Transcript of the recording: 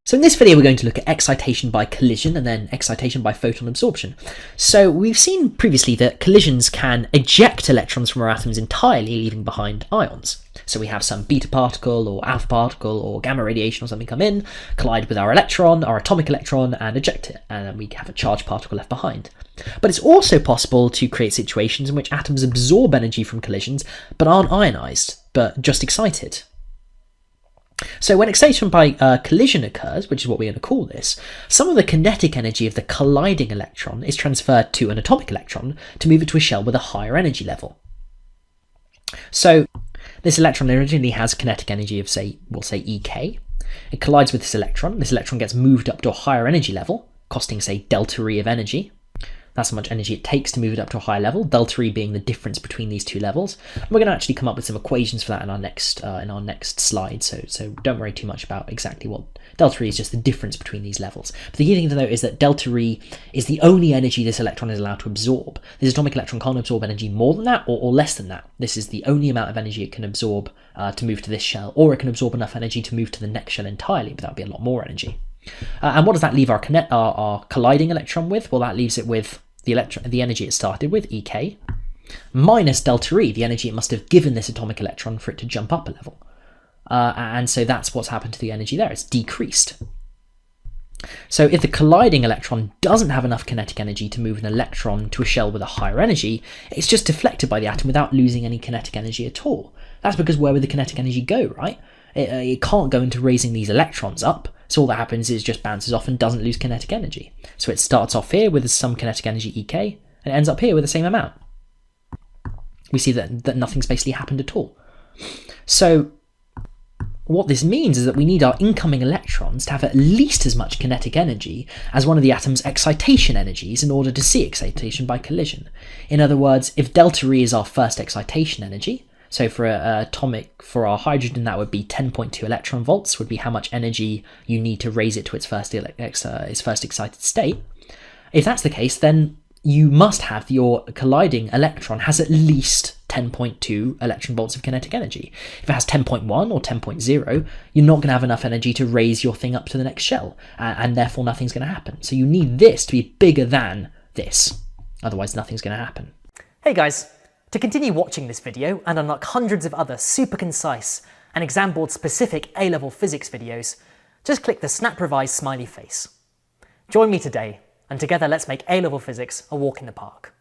So in this video we're going to look at excitation by collision and then excitation by photon absorption. So we've seen previously that collisions can eject electrons from our atoms entirely, leaving behind ions. So we have some beta particle or alpha particle or gamma radiation or something come in, collide with our electron, our atomic electron, and eject it, and then we have a charged particle left behind. But it's also possible to create situations in which atoms absorb energy from collisions but aren't ionized, but just excited. So when excitation by collision occurs, which is what we're going to call this, some of the kinetic energy of the colliding electron is transferred to an atomic electron to move it to a shell with a higher energy level. So this electron originally has kinetic energy of, we'll say EK. It collides with this electron. This electron gets moved up to a higher energy level, costing, say, delta E of energy. That's how much energy it takes to move it up to a higher level, delta E being the difference between these two levels. And we're going to actually come up with some equations for that in our next slide, so don't worry too much about exactly what delta E is, just the difference between these levels. But the key thing to note is that delta E is the only energy this electron is allowed to absorb. This atomic electron can't absorb energy more than that or less than that. This is the only amount of energy it can absorb to move to this shell, or it can absorb enough energy to move to the next shell entirely, but that would be a lot more energy. And what does that leave our colliding electron with? Well, that leaves it with the energy it started with, EK, minus delta E, the energy it must have given this atomic electron for it to jump up a level. And so that's what's happened to the energy there, it's decreased. So if the colliding electron doesn't have enough kinetic energy to move an electron to a shell with a higher energy, it's just deflected by the atom without losing any kinetic energy at all. That's because where would the kinetic energy go, right? It can't go into raising these electrons up, so all that happens is just bounces off and doesn't lose kinetic energy. So it starts off here with some kinetic energy EK, and it ends up here with the same amount. We see that nothing's basically happened at all. So what this means is that we need our incoming electrons to have at least as much kinetic energy as one of the atom's excitation energies in order to see excitation by collision. In other words, if delta E is our first excitation energy, so for our hydrogen, that would be 10.2 electron volts, would be how much energy you need to raise it to its first excited state. If that's the case, then you must have your colliding electron has at least 10.2 electron volts of kinetic energy. If it has 10.1 or 10.0, you're not going to have enough energy to raise your thing up to the next shell, and therefore nothing's going to happen. So you need this to be bigger than this, otherwise nothing's going to happen. Hey guys! To continue watching this video and unlock hundreds of other super concise and exam board specific A-level physics videos, just click the Snap Revise smiley face. Join me today, and together let's make A-level physics a walk in the park.